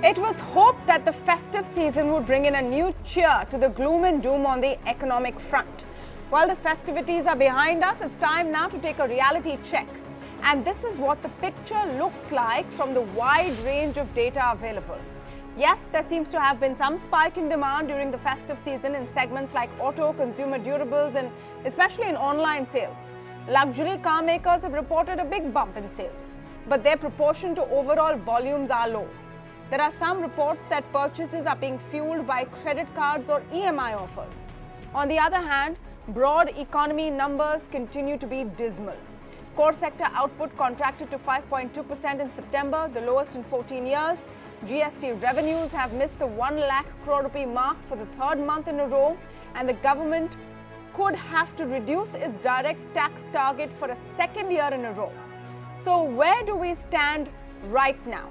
It was hoped that the festive season would bring in a new cheer to the gloom and doom on the economic front. While the festivities are behind us, it's time now to take a reality check. And this is what the picture looks like from the wide range of data available. Yes, there seems to have been some spike in demand during the festive season in segments like auto, consumer durables, and especially in online sales. Luxury car makers have reported a big bump in sales, but their proportion to overall volumes are low. There are some reports that purchases are being fueled by credit cards or EMI offers. On the other hand, broad economy numbers continue to be dismal. Core sector output contracted to 5.2% in September, the lowest in 14 years. GST revenues have missed the 1 lakh crore rupee mark for the third month in a row, and the government could have to reduce its direct tax target for a second year in a row. So where do we stand right now?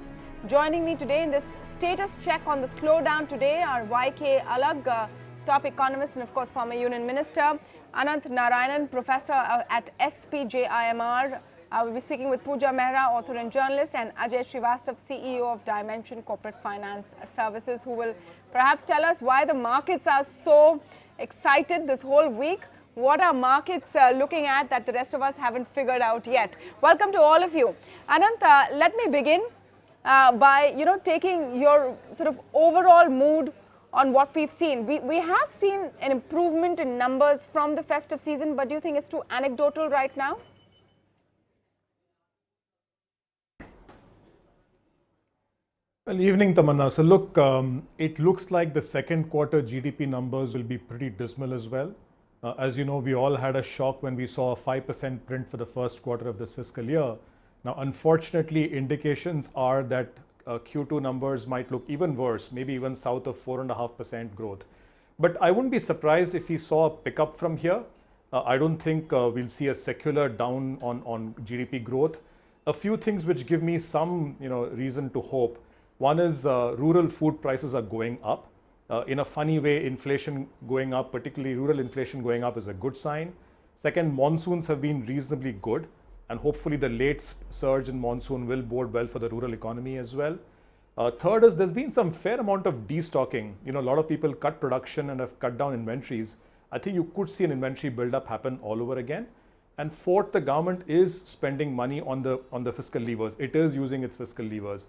Joining me today in this status check on the slowdown today are YK Alag, top economist and of course former Union Minister, Anant Narayanan, professor at SPJIMR. We'll be speaking with Pooja Mehra, author and journalist, and Ajay Srivastav, CEO of Dimension Corporate Finance Services, who will perhaps tell us why the markets are so excited this whole week. What are markets looking at that the rest of us haven't figured out yet? Welcome to all of you. Anant, let me begin by taking your sort of overall mood on what we've seen. We have seen an improvement in numbers from the festive season, but do you think it's too anecdotal right now? Well, evening, Tamanna. So look, it looks like the second quarter GDP numbers will be pretty dismal as well. As you know, we all had a shock when we saw a 5% print for the first quarter of this fiscal year. Now, unfortunately, indications are that Q2 numbers might look even worse, maybe even south of 4.5% growth. But I wouldn't be surprised if we saw a pickup from here. I don't think we'll see a secular down on GDP growth. A few things which give me some reason to hope. One is rural food prices are going up. In a funny way, inflation going up, particularly rural inflation going up, is a good sign. Second, monsoons have been reasonably good, and hopefully the late surge in monsoon will bode well for the rural economy as well. Third is there's been some fair amount of destocking. A lot of people cut production and have cut down inventories. I think you could see an inventory buildup happen all over again. And fourth, the government is spending money on the fiscal levers. It is using its fiscal levers.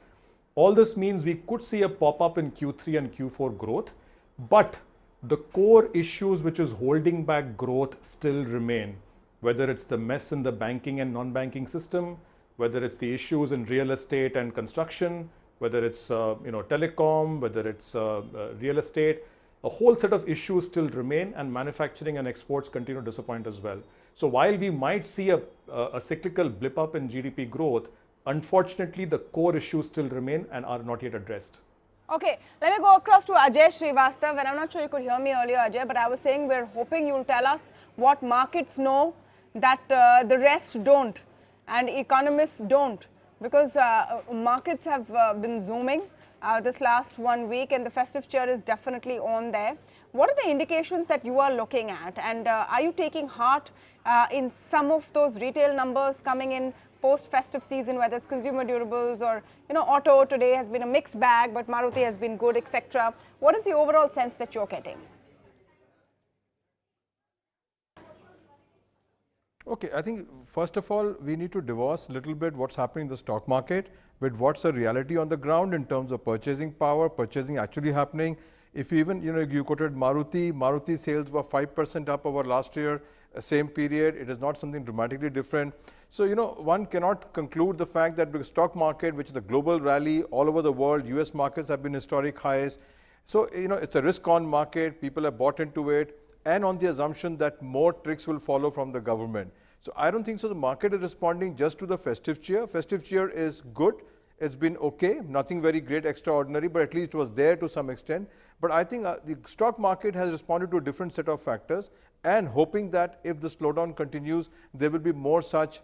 All this means we could see a pop-up in Q3 and Q4 growth, but the core issues which is holding back growth still remain. Whether it's the mess in the banking and non-banking system, whether it's the issues in real estate and construction, whether it's telecom, whether it's real estate, a whole set of issues still remain, and manufacturing and exports continue to disappoint as well. So while we might see a cyclical blip up in GDP growth, unfortunately, the core issues still remain and are not yet addressed. Okay, let me go across to Ajay Srivastav, and I'm not sure you could hear me earlier, Ajay, but I was saying we're hoping you'll tell us what markets know that the rest don't and economists don't, because markets have been zooming this last 1 week, and the festive cheer is definitely on there. What are the indications that you are looking at, and are you taking heart in some of those retail numbers coming in post-festive season, whether it's consumer durables or auto today has been a mixed bag, but Maruti has been good, etc. What is the overall sense that you're getting? Okay, I think first of all, we need to divorce a little bit what's happening in the stock market with what's the reality on the ground in terms of purchasing power, purchasing actually happening. If you even, you quoted Maruti sales were 5% up over last year, same period. It is not something dramatically different. So, one cannot conclude the fact that the stock market, which is a global rally all over the world, US markets have been historic highs. So, it's a risk-on market. People have bought into it, and on the assumption that more tricks will follow from the government. So I don't think so. The market is responding just to the festive cheer. Festive cheer is good. It's been okay. Nothing very great, extraordinary, but at least it was there to some extent. But I think the stock market has responded to a different set of factors, and hoping that if the slowdown continues, there will be more such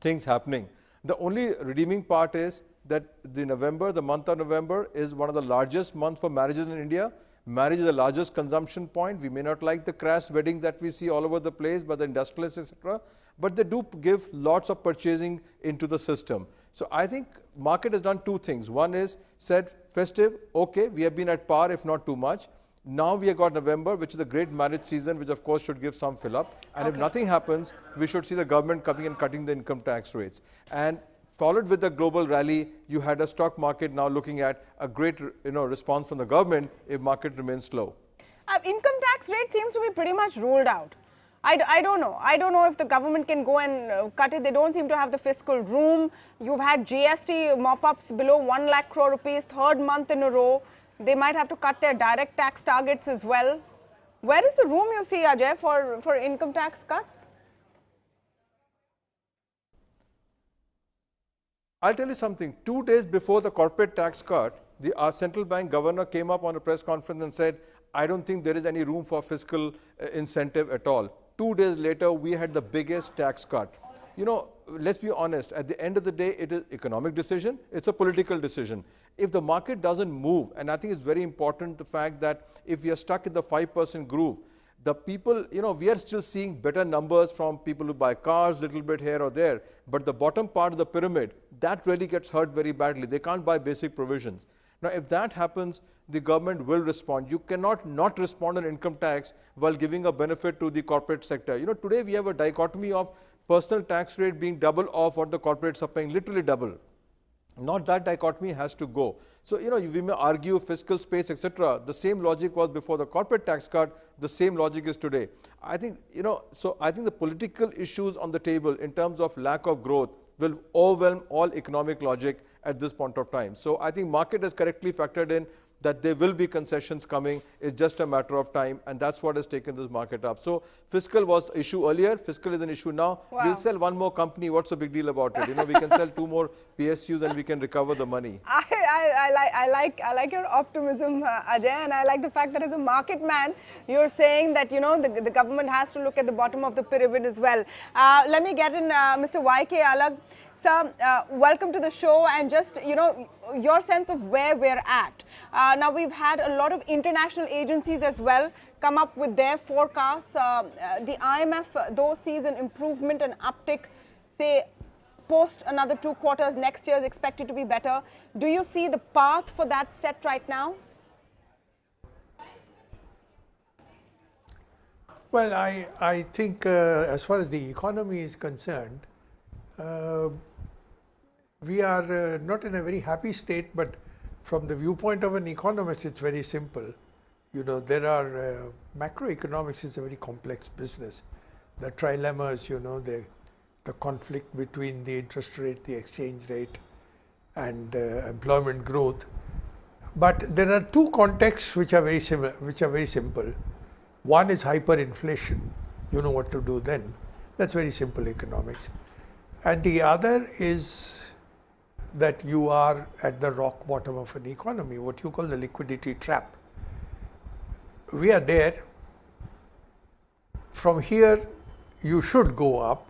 things happening. The only redeeming part is that the month of November is one of the largest months for marriages in India. Marriage is the largest consumption point. We may not like the crash wedding that we see all over the place by the industrialists, etc. But they do give lots of purchasing into the system. So I think market has done two things. One is said festive, okay, we have been at par if not too much. Now we have got November, which is a great marriage season, which of course should give some fill up. And if nothing happens, we should see the government coming and cutting the income tax rates. And followed with the global rally, you had a stock market now looking at a great response from the government if market remains slow. Income tax rate seems to be pretty much ruled out. I don't know. I don't know if the government can go and cut it. They don't seem to have the fiscal room. You've had GST mop-ups below 1 lakh crore rupees, third month in a row. They might have to cut their direct tax targets as well. Where is the room you see, Ajay, for income tax cuts? I'll tell you something. 2 days before the corporate tax cut, our central bank governor came up on a press conference and said, I don't think there is any room for fiscal incentive at all. 2 days later, we had the biggest tax cut. Let's be honest, at the end of the day, it is economic decision, it's a political decision. If the market doesn't move, and I think it's very important the fact that if we are stuck in the 5% groove, the people, we are still seeing better numbers from people who buy cars, little bit here or there, but the bottom part of the pyramid, that really gets hurt very badly. They can't buy basic provisions. Now, if that happens, the government will respond. You cannot not respond on income tax while giving a benefit to the corporate sector. Today we have a dichotomy of personal tax rate being double of what the corporates are paying, literally double. Not that dichotomy has to go. So, we may argue fiscal space, etc. The same logic was before the corporate tax cut, the same logic is today. I think, so I think the political issues on the table in terms of lack of growth will overwhelm all economic logic at this point of time. So I think market has correctly factored in that there will be concessions coming. It's just a matter of time, and that's what has taken this market up. So fiscal was the issue earlier. Fiscal is an issue now. Wow. We'll sell one more company. What's the big deal about it? We can sell 2 more PSUs and we can recover the money. I like your optimism, Ajay, and I like the fact that as a market man, you're saying that the government has to look at the bottom of the pyramid as well. Let me get in Mr. Y.K. Alag. Sir, welcome to the show, and just your sense of where we're at. Now we've had a lot of international agencies as well come up with their forecasts. The IMF though sees an improvement and uptick, say post another 2 quarters. Next year is expected to be better. Do you see the path for that set right now? Well, I think as far as the economy is concerned, we are not in a very happy state, but from the viewpoint of an economist, it's very simple. There are macroeconomics is a very complex business. The trilemmas, the conflict between the interest rate, the exchange rate, and employment growth. But there are 2 contexts which are very similar, which are very simple. One is hyperinflation. You know what to do then. That's very simple economics. And the other is that you are at the rock bottom of an economy, what you call the liquidity trap. We are there. From here, you should go up,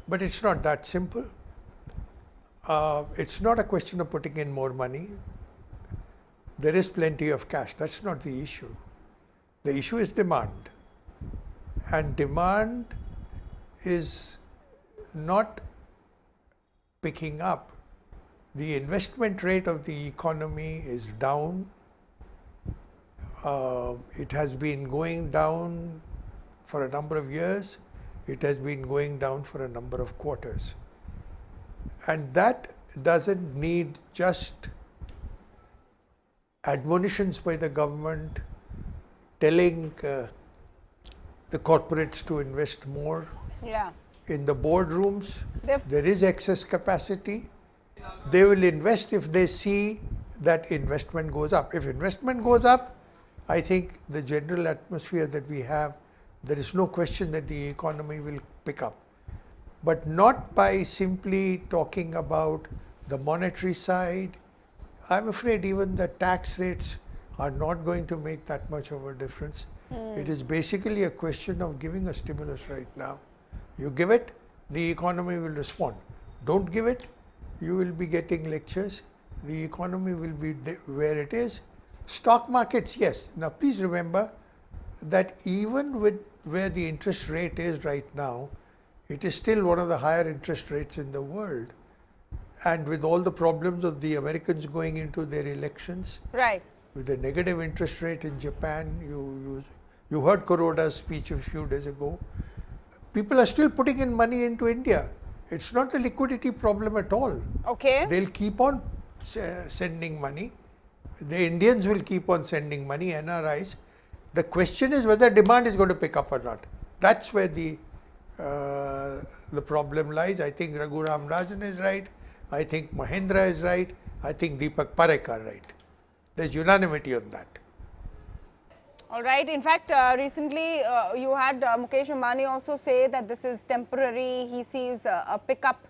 but it's not that simple. It's not a question of putting in more money. There is plenty of cash. That's not the issue. The issue is demand. And demand is not picking up. The investment rate of the economy is down. It has been going down for a number of years. It has been going down for a number of quarters. And that doesn't need just admonitions by the government telling the corporates to invest more. Yeah. In the boardrooms, there is excess capacity. They will invest if they see that investment goes up. If investment goes up, I think the general atmosphere that we have, there is no question that the economy will pick up. But not by simply talking about the monetary side. I'm afraid even the tax rates are not going to make that much of a difference. It is basically a question of giving a stimulus right now. You give it, the economy will respond. Don't give it, you will be getting lectures. The economy will be where it is. Stock markets, yes. Now please remember that even with where the interest rate is right now, it is still one of the higher interest rates in the world. and with all the problems of the Americans going into their elections, Right. with the negative interest rate in Japan, you heard Kuroda's speech a few days ago. People are still putting in money into India. It's not a liquidity problem at all. Okay. They'll keep on sending money. The Indians will keep on sending money, NRIs. The question is whether demand is going to pick up or not. That's where the problem lies. I think Raghuram Rajan is right. I think Mahendra is right. I think Deepak Parekh are right. There's unanimity on that. All right. In fact, recently you had Mukesh Ambani also say that this is temporary. He sees a pickup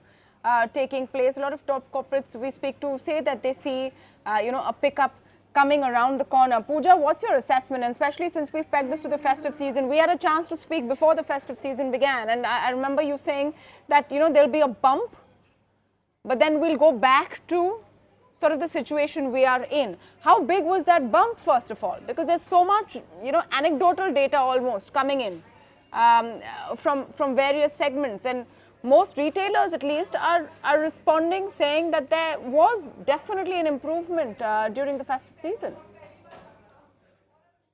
taking place. A lot of top corporates we speak to say that they see, a pickup coming around the corner. Pooja, what's your assessment? And especially since we've pegged this to the festive season, we had a chance to speak before the festive season began. And I remember you saying that, there'll be a bump, but then we'll go back to sort of the situation we are in. How big was that bump, first of all? Because there's so much, anecdotal data almost coming in from various segments. And most retailers, at least, are responding, saying that there was definitely an improvement during the festive season.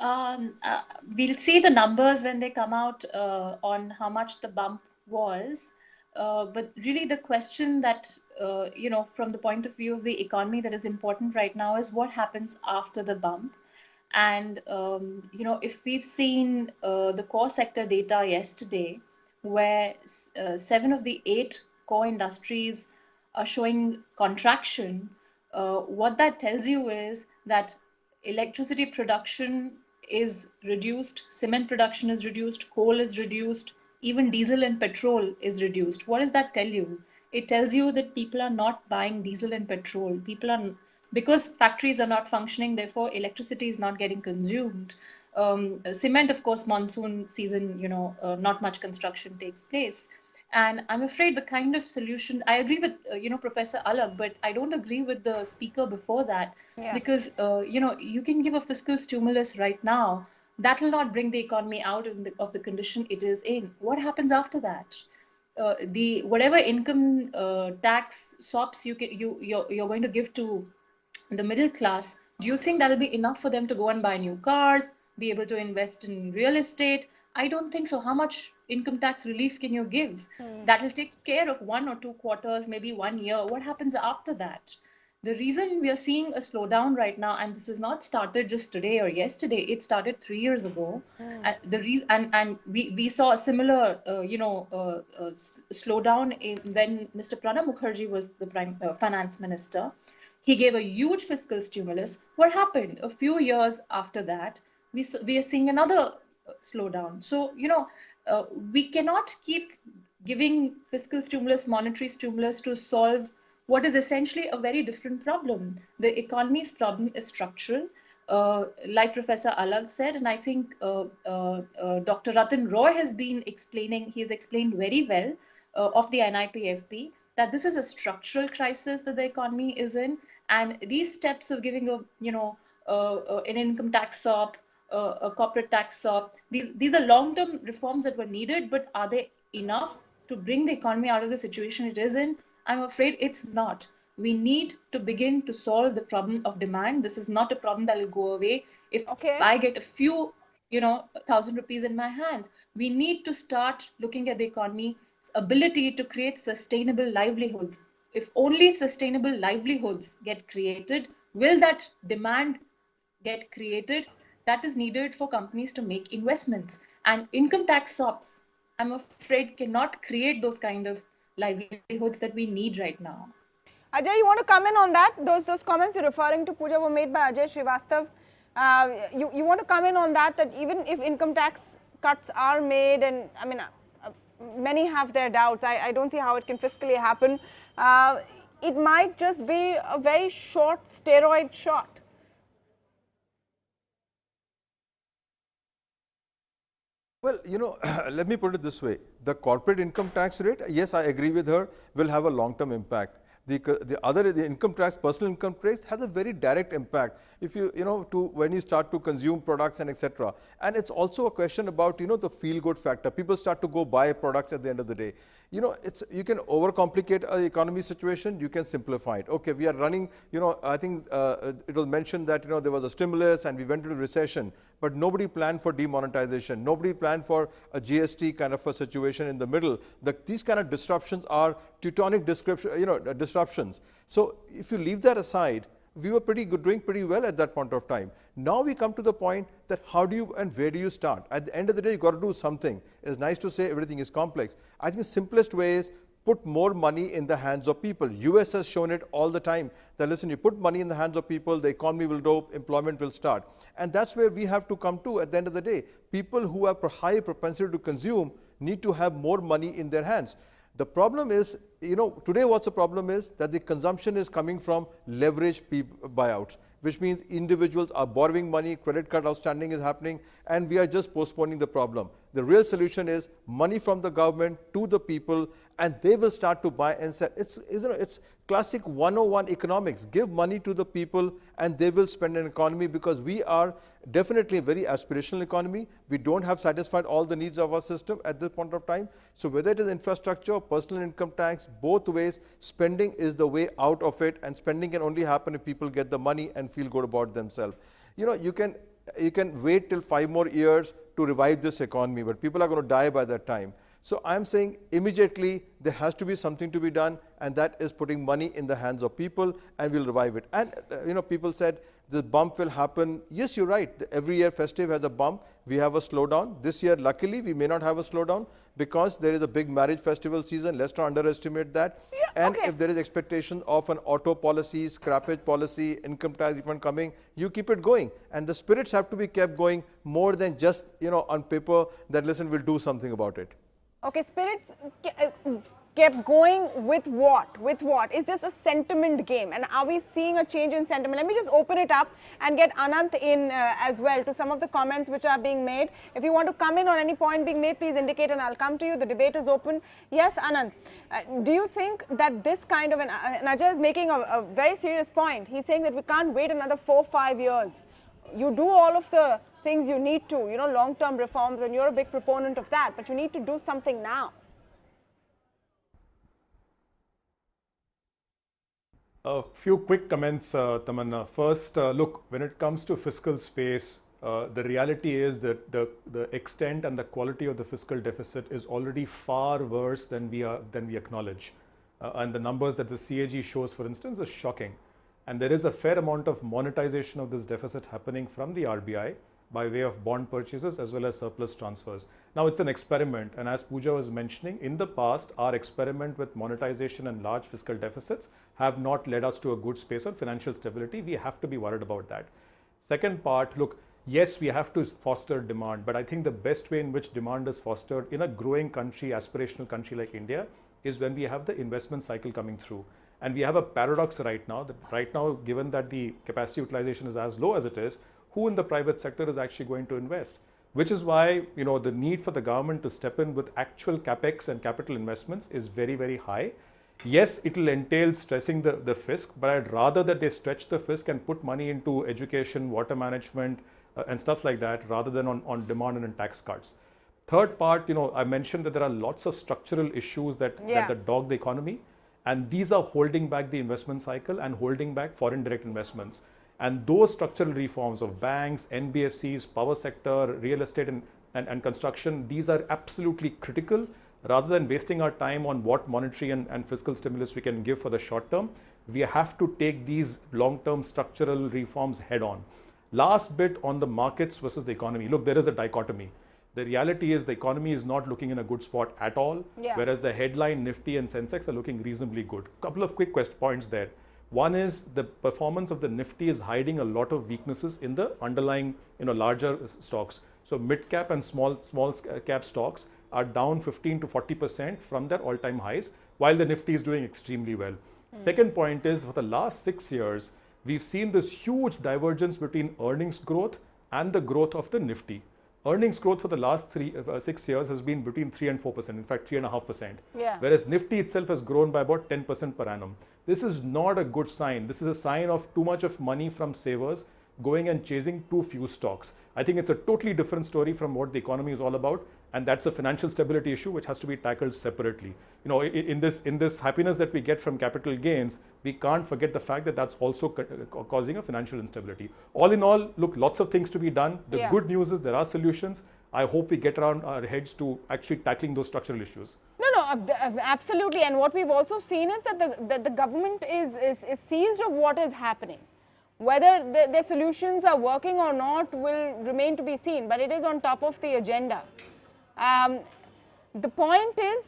We'll see the numbers when they come out on how much the bump was. But really the question that, from the point of view of the economy that is important right now is what happens after the bump. And, if we've seen the core sector data yesterday, where 7 of the 8 core industries are showing contraction, what that tells you is that electricity production is reduced, cement production is reduced, coal is reduced, even diesel and petrol is reduced. What does that tell you? It tells you that people are not buying diesel and petrol. Because factories are not functioning, therefore electricity is not getting consumed. Cement, of course, monsoon season, not much construction takes place. And I'm afraid the kind of solution, I agree with, Professor Alag, but I don't agree with the speaker before that. Yeah. Because, you can give a fiscal stimulus right now. That will not bring the economy out of the condition it is in. What happens after that? Whatever income tax SOPs you're going to give to the middle class, do you think that'll be enough for them to go and buy new cars, be able to invest in real estate? I don't think so. How much income tax relief can you give? That'll take care of 1 or 2 quarters, maybe 1 year. What happens after that? The reason we are seeing a slowdown right now, and this has not started just today or yesterday, it started 3 years ago. And we saw a similar, slowdown when Mr. Pranab Mukherjee was the finance minister. He gave a huge fiscal stimulus. What happened? A few years after that, we are seeing another slowdown. So, we cannot keep giving fiscal stimulus, monetary stimulus to solve what is essentially a very different problem. The economy's problem is structural, like Professor Alag said, and I think Dr. Ratan Roy has been explaining, he's explained very well of the NIPFP, that this is a structural crisis that the economy is in, and these steps of giving an income tax SOP, a corporate tax SOP, these are long-term reforms that were needed, but are they enough to bring the economy out of the situation it is in? I'm afraid it's not. We need to begin to solve the problem of demand. This is not a problem that will go away if I get a few, 1,000 rupees in my hands. We need to start looking at the economy's ability to create sustainable livelihoods. If only sustainable livelihoods get created, will that demand get created that is needed for companies to make investments? And income tax SOPs, I'm afraid, cannot create those kind of livelihoods that we need right now. Ajay, you want to comment on that? Those comments you're referring to, Pooja, were made by Ajay Srivastav. You want to comment on that even if income tax cuts are made, and I mean, many have their doubts. I don't see how it can fiscally happen. It might just be a very short steroid shot. Well, let me put it this way. The corporate income tax rate, yes, I agree with her, will have a long-term impact. The income tax, personal income tax has a very direct impact if when you start to consume products and etc. And it's also a question about, the feel good factor. People start to go buy products at the end of the day. You can overcomplicate an economy situation, you can simplify it. Okay, we are running, I think it was mentioned that, there was a stimulus and we went into recession, but nobody planned for demonetization. Nobody planned for a GST kind of a situation in the middle. These kind of disruptions are Teutonic disruptions. So if you leave that aside, we were doing pretty well at that point of time. Now we come to the point that how do you and where do you start? At the end of the day, you got to do something. It's nice to say everything is complex. I think the simplest way is put more money in the hands of people. US has shown it all the time that, listen, you put money in the hands of people, the economy will grow, employment will start. And that's where we have to come to at the end of the day. People who have a high propensity to consume need to have more money in their hands. The problem is, today what's the problem is that the consumption is coming from leverage buyouts, which means individuals are borrowing money, credit card outstanding is happening, and we are just postponing the problem. The real solution is money from the government to the people, and they will start to buy and sell. It's classic 101 economics. Give money to the people and they will spend an economy, because we are definitely a very aspirational economy. We don't have satisfied all the needs of our system at this point of time. So whether it is infrastructure, personal income tax, both ways, spending is the way out of it, and spending can only happen if people get the money and feel good about themselves. You can wait till 5 more years to revive this economy, but people are going to die by that time. So I'm saying immediately there has to be something to be done, and that is putting money in the hands of people, and we'll revive it. And people said the bump will happen. Yes, you're right. Every year festive has a bump. We have a slowdown. This year, luckily, we may not have a slowdown because there is a big marriage festival season. Let's not underestimate that. Yeah, and if there is expectation of an auto policy, scrappage policy, income tax refund coming, you keep it going. And the spirits have to be kept going more than just, on paper that, listen, we'll do something about it. Okay, spirits kept going with what? With what? Is this a sentiment game? And are we seeing a change in sentiment? Let me just open it up and get Anant in as well to some of the comments which are being made. If you want to come in on any point being made, please indicate and I'll come to you. The debate is open. Yes, Anant, do you think that this kind of Ajay is making a very serious point. He's saying that we can't wait another 4-5 years. You do all of the things you need to, long-term reforms, and you're a big proponent of that, but you need to do something now. A few quick comments, Tamanna. First, look, when it comes to fiscal space, the reality is that the extent and the quality of the fiscal deficit is already far worse than we acknowledge. And the numbers that the CAG shows, for instance, is shocking. And there is a fair amount of monetization of this deficit happening from the RBI by way of bond purchases as well as surplus transfers. Now it's an experiment, and as Pooja was mentioning, in the past our experiment with monetization and large fiscal deficits have not led us to a good space on financial stability. We have to be worried about that. Second part, look, yes, we have to foster demand, but I think the best way in which demand is fostered in a growing country, aspirational country like India, is when we have the investment cycle coming through. And we have a paradox right now, given that the capacity utilization is as low as it is, who in the private sector is actually going to invest? Which is why, the need for the government to step in with actual capex and capital investments is very, very high. Yes, it will entail stressing the fisc, but I'd rather that they stretch the fisc and put money into education, water management, and stuff like that, rather than on demand and in tax cuts. Third part, I mentioned that there are lots of structural issues that dog the economy, and these are holding back the investment cycle and holding back foreign direct investments. And those structural reforms of banks, NBFCs, power sector, real estate and construction, these are absolutely critical. Rather than wasting our time on what monetary and fiscal stimulus we can give for the short term, we have to take these long-term structural reforms head on. Last bit on the markets versus the economy. Look, there is a dichotomy. The reality is the economy is not looking in a good spot at all, whereas the headline Nifty and Sensex are looking reasonably good. Couple of quick points there. One is the performance of the Nifty is hiding a lot of weaknesses in the underlying, larger stocks. So mid cap and small cap stocks are down 15 to 40% from their all-time highs, while the Nifty is doing extremely well. Second point is, for the last 6 years, we've seen this huge divergence between earnings growth and the growth of the Nifty. Earnings growth for the last 6 years has been between 3 and 4%, in fact 3.5%. Whereas Nifty itself has grown by about 10% per annum. This is not a good sign. This is a sign of too much of money from savers going and chasing too few stocks. I think it's a totally different story from what the economy is all about, and that's a financial stability issue which has to be tackled separately. You know, in this happiness that we get from capital gains, we can't forget the fact that that's also causing a financial instability. All in all, look, lots of things to be done. The good news is there are solutions. I hope we get around our heads to actually tackling those structural issues. No, absolutely. And what we've also seen is that the government is seized of what is happening. Whether their solutions are working or not will remain to be seen, but it is on top of the agenda. The point is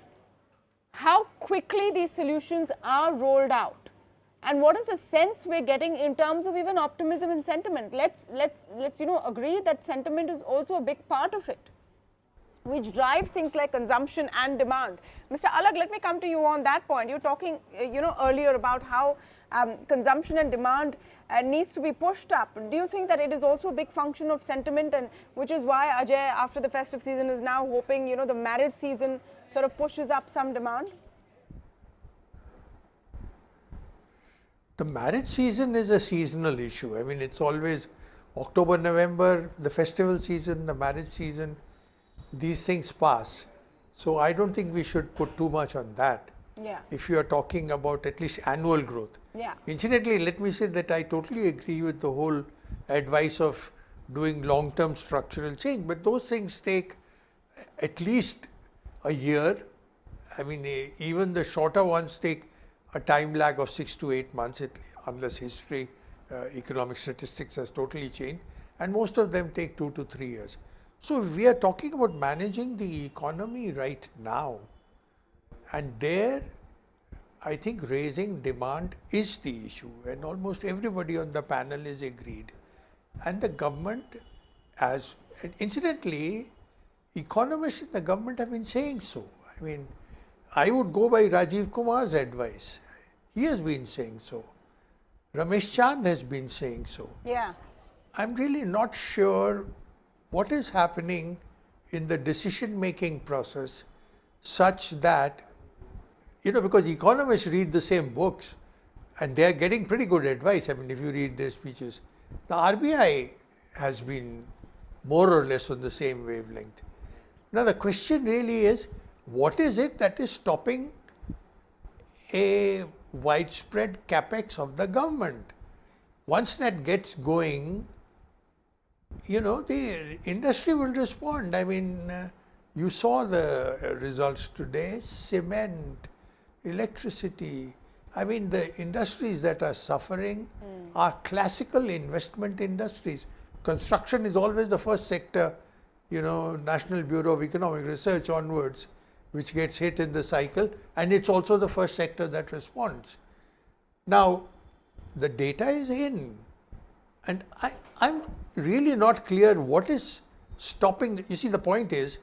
how quickly these solutions are rolled out, and what is the sense we're getting in terms of even optimism and sentiment. Let's agree that sentiment is also a big part of it, which drives things like consumption and demand. Mr. Alag, let me come to you on that point. You're talking, earlier about how consumption and demand needs to be pushed up. Do you think that it is also a big function of sentiment, and which is why Ajay, after the festive season, is now hoping, the marriage season sort of pushes up some demand? The marriage season is a seasonal issue. I mean, it's always October, November, the festival season, the marriage season. These things pass. So I don't think we should put too much on that. Yeah. If you are talking about at least annual growth. Yeah. Incidentally, let me say that I totally agree with the whole advice of doing long-term structural change, but those things take at least a year. I mean, even the shorter ones take a time lag of 6 to 8 months, unless history, economic statistics has totally changed, and most of them take 2 to 3 years. So we are talking about managing the economy right now, and there I think raising demand is the issue, and almost everybody on the panel is agreed. And the government, and incidentally, economists in the government have been saying so. I mean, I would go by Rajiv Kumar's advice. He has been saying so. Ramesh Chand has been saying so. Yeah. I'm really not sure what is happening in the decision-making process such that, because economists read the same books and they are getting pretty good advice. I mean, if you read their speeches, the RBI has been more or less on the same wavelength. Now, the question really is, what is it that is stopping a widespread capex of the government? Once that gets going, the industry will respond. I mean, you saw the results today, cement, electricity. I mean, the industries that are suffering are classical investment industries. Construction is always the first sector, National Bureau of Economic Research onwards, which gets hit in the cycle, and it's also the first sector that responds. Now, the data is in, and I'm really not clear what is stopping. You see, the point is,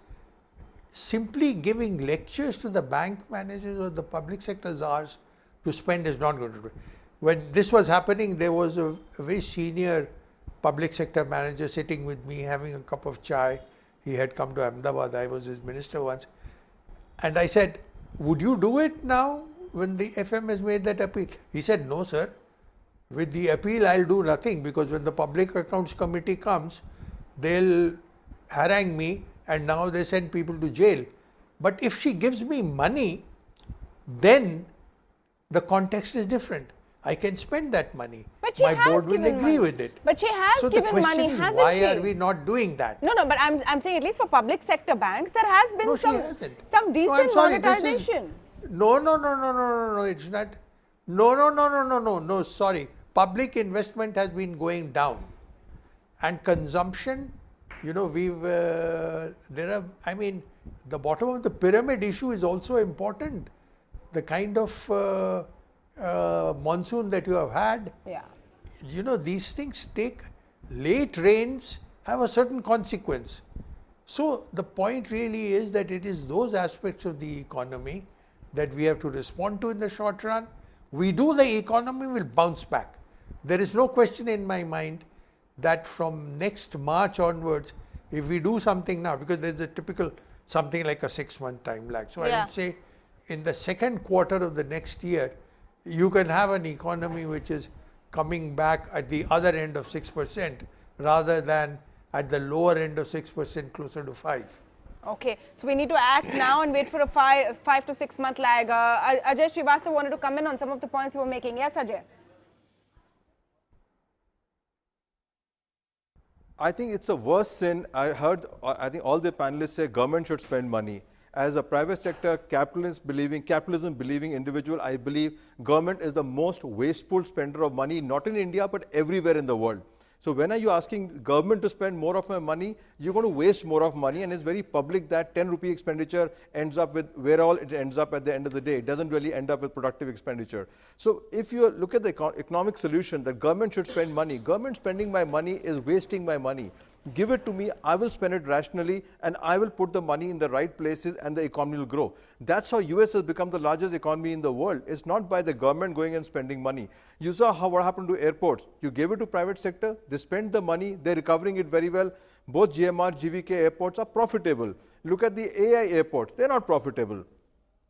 simply giving lectures to the bank managers or the public sector czars to spend is not going to do. When this was happening, there was a very senior public sector manager sitting with me having a cup of chai. He had come to Ahmedabad. I was his minister once. And I said, would you do it now when the FM has made that appeal? He said, no, sir. With the appeal, I'll do nothing, because when the Public Accounts Committee comes, they'll harangue me, and now they send people to jail. But if she gives me money, then the context is different. I can spend that money. But she My has board will given agree money. with it. But she has given money, So the question is, hasn't why she? are we not doing that? No, but I'm saying at least for public sector banks, there has been No, she hasn't. some decent I'm sorry, monetization. No, it's not. No, sorry. Public investment has been going down, and consumption, the bottom of the pyramid issue is also important. The kind of monsoon that you have had, Yeah. These things take, late rains have a certain consequence. So the point really is that it is those aspects of the economy that we have to respond to in the short run. We do, the economy will bounce back. There is no question in my mind that from next March onwards, if we do something now, because there's a typical something like a 6-month time lag. So I would say in the second quarter of the next year, you can have an economy which is coming back at the other end of 6% rather than at the lower end of 6%, closer to 5%. Okay, so we need to act now and wait for a 5 to 6 month lag. Ajay Srivastava wanted to come in on some of the points you were making. Yes, Ajay. I think it's a worse sin. I think all the panelists say government should spend money. As a private sector capitalism believing individual, I believe government is the most wasteful spender of money, not in India, but everywhere in the world. So when are you asking government to spend more of my money, you're going to waste more of money, and it's very public that 10 rupee expenditure ends up with where all it ends up at the end of the day. It doesn't really end up with productive expenditure. So if you look at the economic solution that government should spend money, government spending my money is wasting my money. Give it to me, I will spend it rationally, and I will put the money in the right places, and the economy will grow. That's how US has become the largest economy in the world. It's not by the government going and spending money. You saw what happened to airports. You gave it to private sector, they spend the money, they're recovering it very well. Both GMR, GVK airports are profitable. Look at the AI airports, they're not profitable.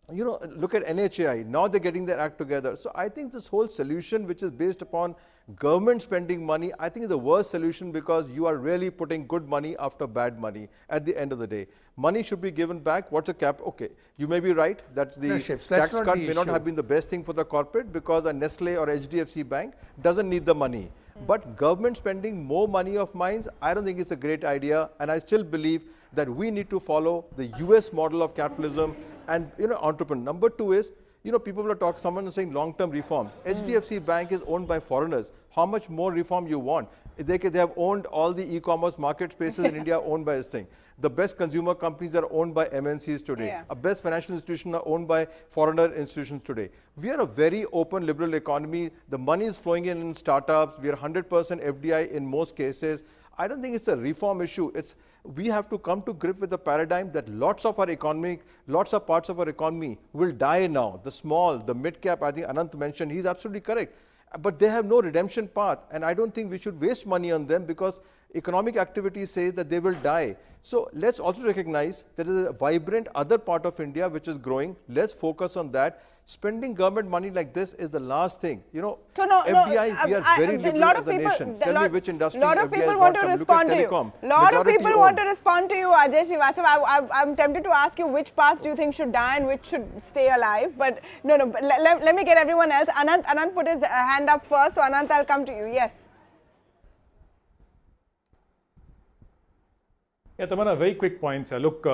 You know, look at NHAI, now they're getting their act together. So I think this whole solution, which is based upon government spending money, I think is the worst solution, because you are really putting good money after bad money at the end of the day. Money should be given back. What's a cap? Okay, you may be right that the tax cut may not have been the best thing for the corporate, because a Nestle or HDFC bank doesn't need the money. But government spending more money of mine, I don't think it's a great idea, and I still believe that we need to follow the US model of capitalism and entrepreneur. Number two is, people will talk, someone is saying long-term reforms. HDFC Bank is owned by foreigners. How much more reform you want? They have owned all the e-commerce market spaces in India owned by this thing. The best consumer companies are owned by MNCs today. Yeah. A best financial institutions are owned by foreigner institutions today. We are a very open liberal economy. The money is flowing in startups. We are 100% FDI in most cases. I don't think it's a reform issue. We have to come to grip with the paradigm that lots of parts of our economy will die now. The small, the mid-cap, I think Anant mentioned, he's absolutely correct. But they have no redemption path, and I don't think we should waste money on them, because economic activity says that they will die. So let's also recognize that there is a vibrant other part of India which is growing. Let's focus on that. Spending government money like this is the last thing. FDI, we are very liberal as a nation. Tell me which industry FDI is not. A lot of people want to respond to you. A lot of people want to respond to you, Ajay Srivastava. I'm tempted to ask you which parts do you think should die and which should stay alive. But let me get everyone else. Anant put his hand up first. So Anant, I'll come to you. Yes. Yeah, Tamanna, very quick points. Look,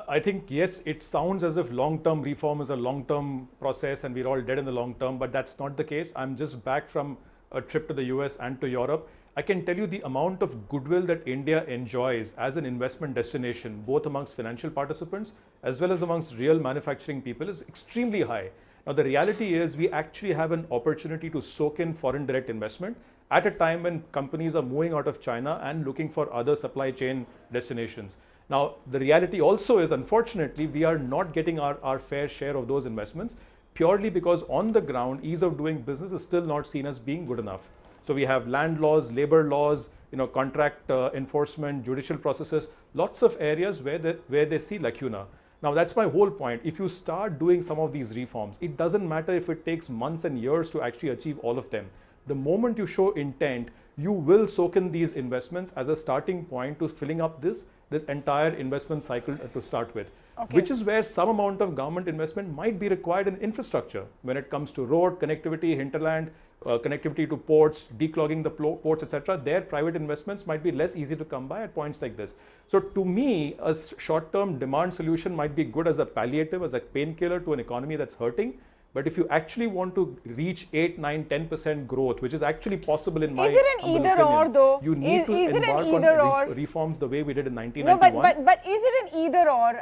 I think, yes, it sounds as if long-term reform is a long-term process and we're all dead in the long term, but that's not the case. I'm just back from a trip to the US and to Europe. I can tell you the amount of goodwill that India enjoys as an investment destination, both amongst financial participants as well as amongst real manufacturing people, is extremely high. Now, the reality is we actually have an opportunity to soak in foreign direct investment at a time when companies are moving out of China and looking for other supply chain destinations. Now, the reality also is, unfortunately, we are not getting our fair share of those investments, purely because on the ground, ease of doing business is still not seen as being good enough. So we have land laws, labor laws, contract enforcement, judicial processes, lots of areas where they see lacuna. Now, that's my whole point. If you start doing some of these reforms, it doesn't matter if it takes months and years to actually achieve all of them. The moment you show intent, you will soak in these investments as a starting point to filling up this entire investment cycle to start with, which is where some amount of government investment might be required in infrastructure when it comes to road connectivity, hinterland, connectivity to ports, declogging the ports, etc. Their private investments might be less easy to come by at points like this. So to me, a short-term demand solution might be good as a palliative, as a painkiller to an economy that's hurting. But if you actually want to reach 8, 9, 10% growth, which is actually possible in my opinion, is it an either or though? You need to embark on reforms the way we did in 1991. No, but is it an either or?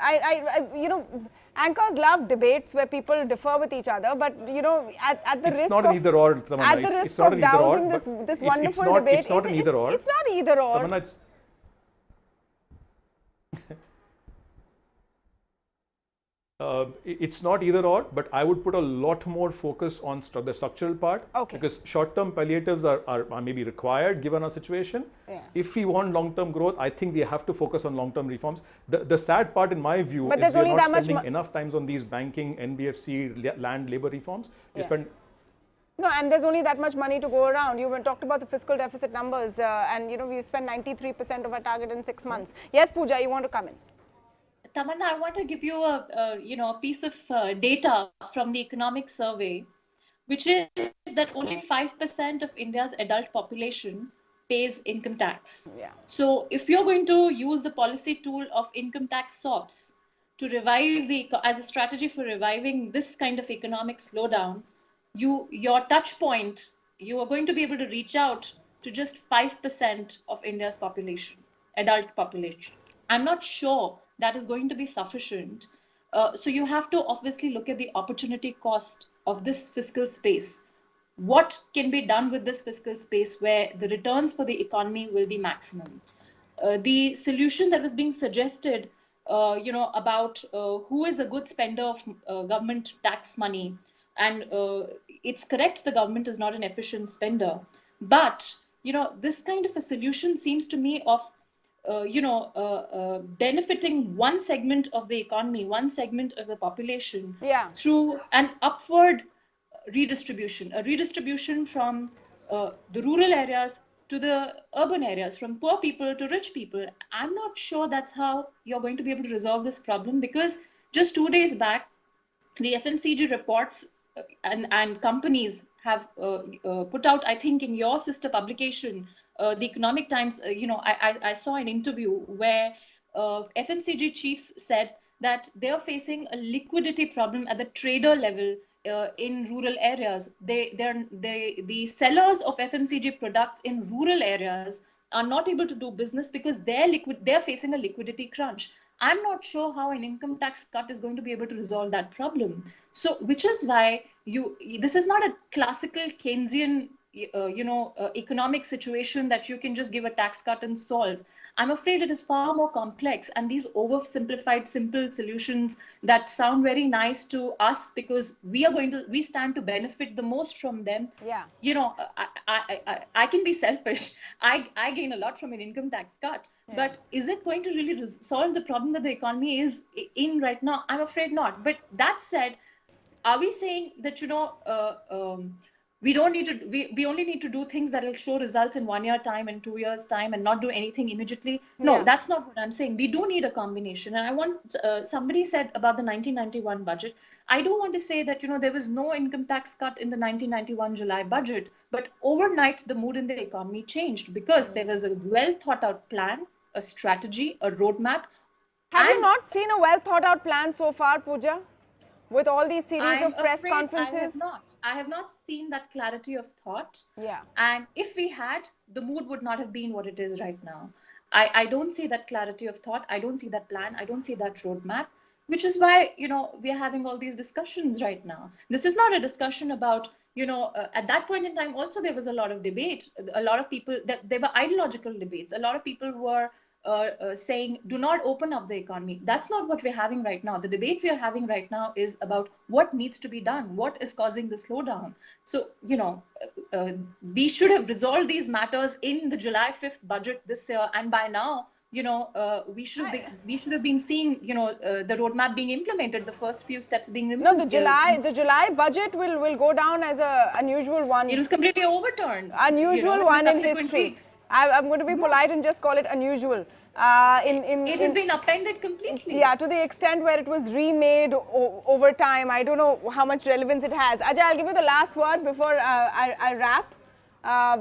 Anchors love debates where people differ with each other, but at the risk of... It's not an either or, Tamanna. At the risk of dousing this wonderful debate, it's not an either or. It's not either or. Tamanna, it's not either or, but I would put a lot more focus on the structural part, because short-term palliatives are maybe required given our situation. Yeah. If we want long-term growth, I think we have to focus on long-term reforms. The sad part, in my view, is we're not spending enough time on these banking, NBFC, land, labor reforms. We spend No, and there's only that much money to go around. You talked about the fiscal deficit numbers, and we spent 93% of our target in 6 months. Yes, Pooja, you want to come in? Tamanna, I want to give you a piece of data from the economic survey, which is that only 5% of India's adult population pays income tax. Yeah. So if you're going to use the policy tool of income tax SOPs to revive as a strategy for reviving this kind of economic slowdown, your touch point, you are going to be able to reach out to just 5% of India's population, adult population. I'm not sure that is going to be sufficient. So you have to obviously look at the opportunity cost of this fiscal space. What can be done with this fiscal space where the returns for the economy will be maximum? The solution that was being suggested, about who is a good spender of government tax money, and it's correct, the government is not an efficient spender, but this kind of a solution seems to me of benefiting one segment of the economy, one segment of the population, through an upward redistribution, a redistribution from the rural areas to the urban areas, from poor people to rich people. I'm not sure that's how you're going to be able to resolve this problem, because just 2 days back, the FMCG reports and companies have put out, I think in your sister publication, the Economic Times, I saw an interview where FMCG chiefs said that they are facing a liquidity problem at the trader level in rural areas. The sellers of FMCG products in rural areas are not able to do business because they're facing a liquidity crunch. I'm not sure how an income tax cut is going to be able to resolve that problem. So, which is why this is not a classical Keynesian, economic situation that you can just give a tax cut and solve. I'm afraid it is far more complex, and these oversimplified, simple solutions that sound very nice to us because we stand to benefit the most from them. Yeah. I can be selfish. I gain a lot from an income tax cut, but is it going to really solve the problem that the economy is in right now? I'm afraid not. But that said, are we saying that we don't need to, we only need to do things that will show results in 1 year time and 2 years time and not do anything immediately? No, that's not what I'm saying. We do need a combination. And I want, somebody said about the 1991 budget. I do want to say that, there was no income tax cut in the 1991 July budget, but overnight the mood in the economy changed because there was a well thought out plan, a strategy, a roadmap. Have you not seen a well thought out plan so far, Pooja? With all these series of press conferences? I have not seen that clarity of thought. Yeah. And if we had, the mood would not have been what it is right now. I don't see that clarity of thought. I don't see that plan. I don't see that roadmap, which is why, we are having all these discussions right now. This is not a discussion about, at that point in time, also there was a lot of debate. A lot of people, there were ideological debates. A lot of people were saying, do not open up the economy. That's not what we're having right now. The debate we are having right now is about what needs to be done, what is causing the slowdown. So, we should have resolved these matters in the July 5th budget this year. And by now, we should have been seeing, the roadmap being implemented, the first few steps being implemented. No, the July budget will go down as an unusual one. It was completely overturned. Unusual one in history. Weeks. I'm going to be polite and just call it unusual. It has been appended completely. Yeah, to the extent where it was remade over time. I don't know how much relevance it has. Ajay, I'll give you the last word before I wrap.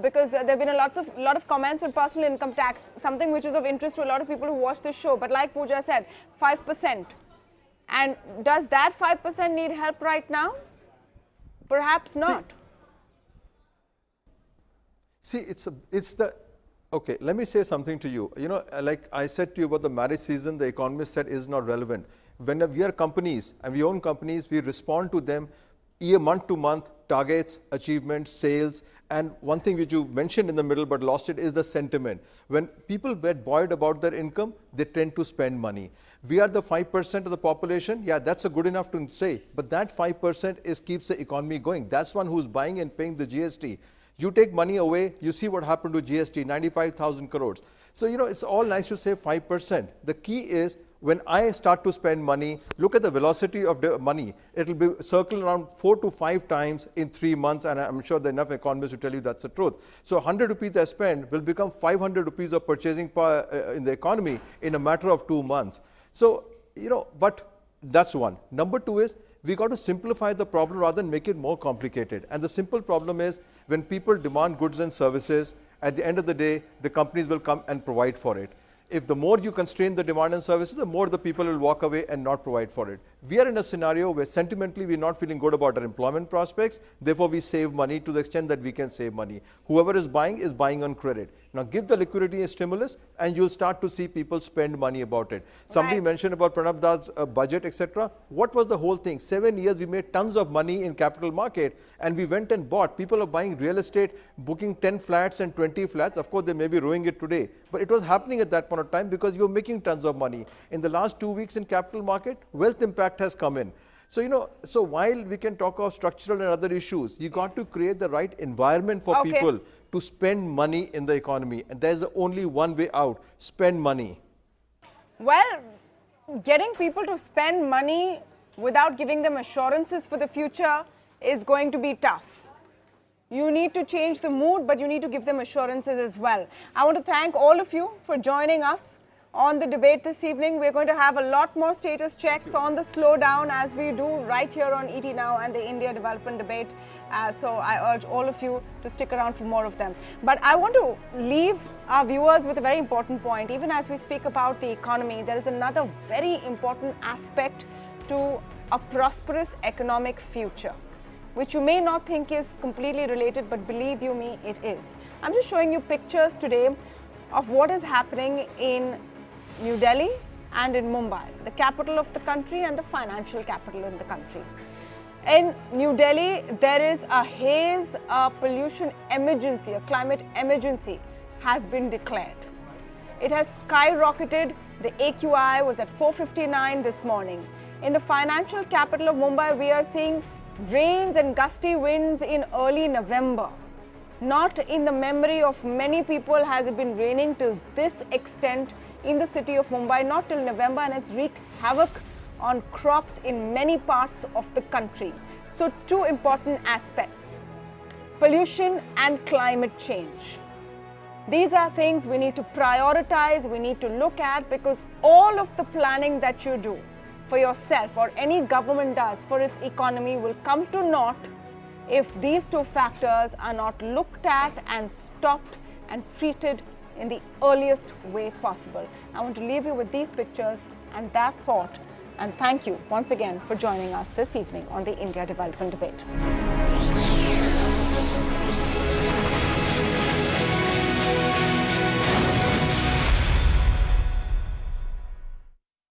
Because there have been a lot of comments on personal income tax, something which is of interest to a lot of people who watch this show. But like Pooja said, 5%. And does that 5% need help right now? Perhaps not. Okay, let me say something to you. Like I said to you about the marriage season, the economist said is not relevant. When we are companies and we own companies, we respond to them month to month, targets, achievements, sales. And one thing which you mentioned in the middle but lost it is the sentiment. When people get buoyed about their income, they tend to spend money. We are the 5% of the population. Yeah, that's a good enough to say. But that 5% keeps the economy going. That's one who's buying and paying the GST. You take money away, you see what happened to GST, 95,000 crores. So, it's all nice to say 5%. The key is, when I start to spend money, look at the velocity of the money. It will be circling around 4 to 5 times in 3 months, and I'm sure there are enough economists to tell you that's the truth. So 100 rupees I spend will become 500 rupees of purchasing power in the economy in a matter of 2 months. So, but that's one. Number two is, we got to simplify the problem rather than make it more complicated. And the simple problem is, when people demand goods and services, at the end of the day, the companies will come and provide for it. If the more you constrain the demand and services, the more the people will walk away and not provide for it. We are in a scenario where sentimentally we're not feeling good about our employment prospects, therefore we save money to the extent that we can save money. Whoever is buying on credit. Now give the liquidity and stimulus and you'll start to see people spend money about it. Somebody mentioned about Pranabda's budget, etc. What was the whole thing? 7 years we made tons of money in capital market and we went and bought. People are buying real estate, booking 10 flats and 20 flats. Of course, they may be ruining it today, but it was happening at that point of time because you're making tons of money. In the last 2 weeks in capital market, wealth impact has come in. So, so while we can talk of structural and other issues, you got to create the right environment for people to spend money in the economy. And there's only one way out, spend money. Well, getting people to spend money without giving them assurances for the future is going to be tough. You need to change the mood, but you need to give them assurances as well. I want to thank all of you for joining us on the debate this evening. We're going to have a lot more status checks on the slowdown as we do right here on ET Now and the India Development Debate. So I urge all of you to stick around for more of them. But I want to leave our viewers with a very important point. Even as we speak about the economy, there is another very important aspect to a prosperous economic future, which you may not think is completely related, but believe you me, it is. I'm just showing you pictures today of what is happening in New Delhi and in Mumbai, the capital of the country and the financial capital in the country. In New Delhi, there is a haze, a pollution emergency, a climate emergency has been declared. It has skyrocketed. The AQI was at 459 this morning. In the financial capital of Mumbai, we are seeing rains and gusty winds in early November. Not in the memory of many people has it been raining till this extent in the city of Mumbai, not till November, and it's wreaked havoc on crops in many parts of the country. So two important aspects, pollution and climate change. These are things we need to prioritize, we need to look at, because all of the planning that you do for yourself or any government does for its economy will come to naught if these two factors are not looked at and stopped and treated in the earliest way possible. I want to leave you with these pictures and that thought, and thank you once again for joining us this evening on the India Development Debate.